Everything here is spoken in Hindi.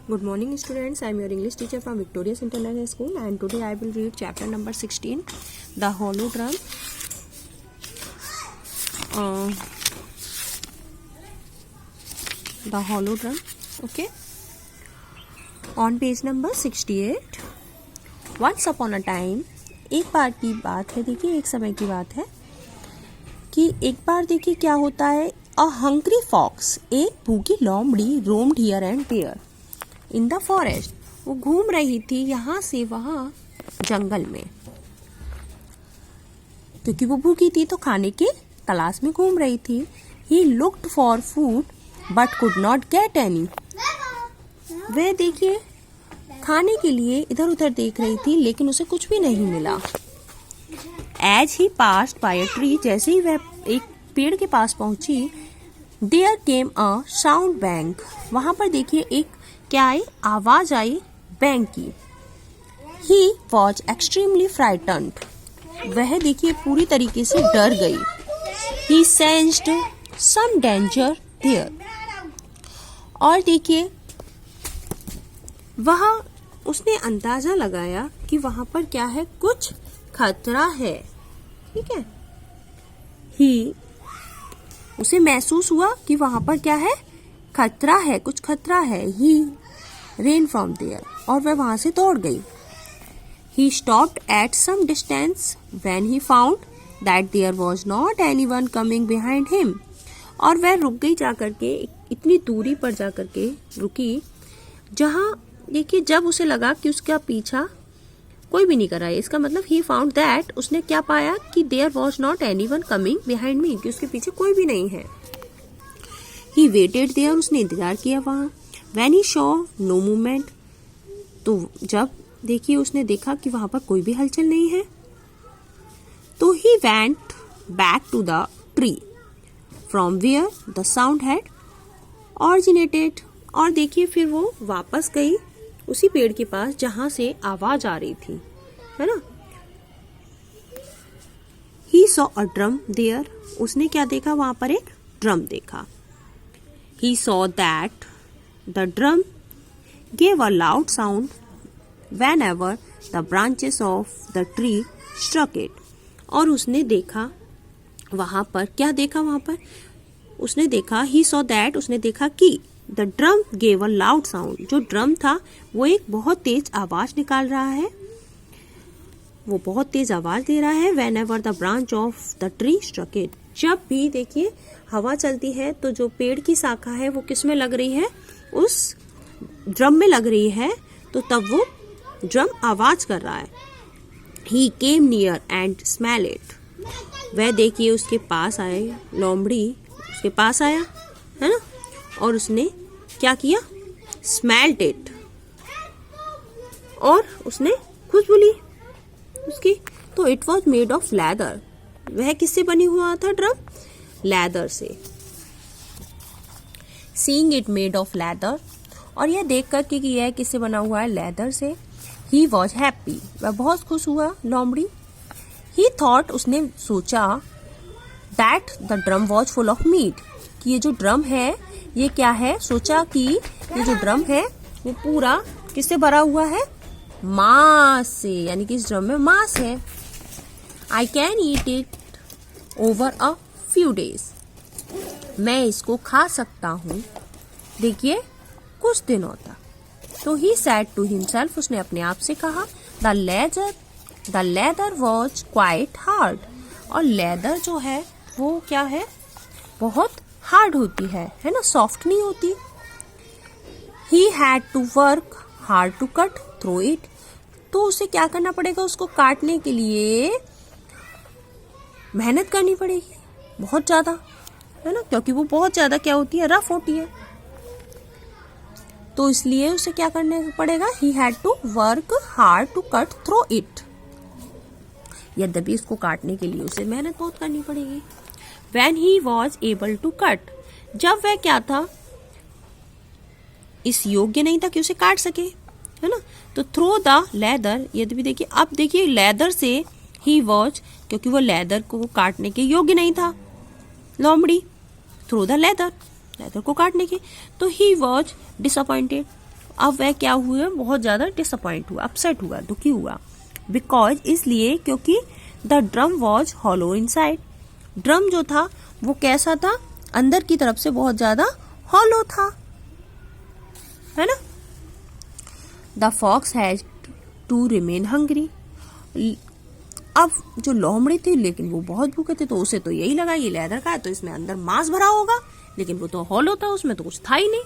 Good morning students, I am your English teacher from Victorious International School and today I will read chapter number 16, The Hollow Drum. The Hollow Drum, okay. On page number 68, Once upon a time, एक बार की बात है, देखिए एक समय की बात है कि एक बार देखिए क्या होता है. A hungry fox, एक भूखी लोमड़ी roamed here and there in the forest. वो घूम रही थी यहाँ से वहाँ जंगल में, क्योंकि वो भूखी थी तो खाने के तलाश में घूम रही थी. He looked for food but could not get any. वह देखिए खाने के लिए इधर उधर देख रही थी लेकिन उसे कुछ भी नहीं मिला. As he passed by a tree, जैसे ही वह एक पेड़ के पास पहुंची, there came a sound bang. वहां पर देखिए एक क्या आई, आवाज आई बैंग की. He was extremely frightened. वह देखिए पूरी तरीके से डर गई. He sensed some danger there. और देखिए वह उसने अंदाजा लगाया कि वहां पर क्या है, कुछ खतरा है. ठीक है, उसे महसूस हुआ कि वहां पर क्या है, खतरा है, कुछ खतरा है. He ran from there. और वह वहां से दौड़ गई. He stopped at some distance when he found that there was not anyone coming behind him. और वह रुक गई जाकर के, इतनी दूरी पर जाकर के रुकी जहां देखिए जब उसे लगा कि उसका पीछा कोई भी नहीं कर रहा है. इसका मतलब he found that, उसने क्या पाया कि there was not anyone coming behind me, कि उसके पीछे कोई भी नहीं है. He waited there, उसने इंतजार किया वहां. When he saw no movement, तो जब देखिए उसने देखा कि वहां पर कोई भी हलचल नहीं है, तो he went back to the tree from where the sound had originated. और देखिए फिर वो वापस गई उसी पेड़ के पास जहां से आवाज आ रही थी, है ना. He saw a drum there. उसने क्या देखा, वहां पर एक ड्रम देखा. He saw that the drum gave a loud sound whenever the branches of the tree struck it. और उसने देखा वहां पर, क्या देखा वहां पर, उसने देखा he saw that, उसने देखा कि The drum gave a loud sound. जो ड्रम था वो एक बहुत तेज आवाज निकाल रहा है, वो बहुत तेज आवाज दे रहा है. Whenever the branch of the tree struck it. जब भी देखिए हवा चलती है तो जो पेड़ की शाखा है वो किस में लग रही है, उस ड्रम में लग रही है, तो तब वो ड्रम आवाज कर रहा है. He came near and smelled it. वह देखिए उसके पास आए, लोमड़ी उसके पास आया, है ना, और उसने क्या किया, स्मेल्ड इट, और उसने खुशबू ली उसकी. तो it was made of leather. वह किससे बनी हुआ था ड्रम, लेदर से. Seeing it made of leather, और यह देख कर कि यह किससे बना हुआ है, लेदर से. He was happy. वह बहुत खुश हुआ, लोमड़ी. ही थॉट, उसने सोचा, that the drum was full of meat, कि ये जो ड्रम है ये क्या है, सोचा कि ये जो ड्रम है वो पूरा किससे भरा हुआ है, मांस से, यानी कि इस ड्रम में मांस है. I can eat it over a few days. मैं इसको खा सकता हूँ देखिए कुछ दिनों तक. तो ही सैड टू हिमसेल्फ, उसने अपने आप से कहा. The leather was quite hard. और लेदर जो है वो क्या है, बहुत हार्ड होती है ना, सॉफ्ट नहीं होती. He had to work hard to cut through it. तो उसे क्या करना पड़ेगा, उसको काटने के लिए मेहनत करनी पड़ेगी बहुत ज्यादा, है ना, क्योंकि वो बहुत ज्यादा क्या होती है, रफ होती है. तो इसलिए उसे क्या करना पड़ेगा, he had to work hard to cut through it. यद्यपि इसको काटने के लिए उसे मेहनत बहुत करनी पड़ेगी. When he was able to cut, जब वह क्या था, इस योग्य नहीं था कि उसे काट सके, है ना. तो थ्रो द लेदर, यद्यपि देखिए अब देखिए लेदर से ही वॉज, क्योंकि वो लेदर को काटने के योग्य नहीं था, लोमड़ी, थ्रो द लेदर को काटने के. तो ही वॉज डिसअपॉइंटेड, अब वह क्या हुआ, बहुत ज्यादा डिसअपॉइंट हुआ, अपसेट हुआ, दुखी हुआ। बिकॉज इसलिए क्योंकि the drum was hollow inside, drum जो था वो कैसा था, अंदर की तरफ से बहुत ज्यादा हॉलो था, है ना। The fox has to remain hungry, अब जो लोमड़ी थी लेकिन वो बहुत भूखे थे, तो उसे तो यही लगा ये लेदर का है तो इसमें अंदर मांस भरा होगा, लेकिन वो तो हॉलो था, उसमें तो कुछ था ही नहीं।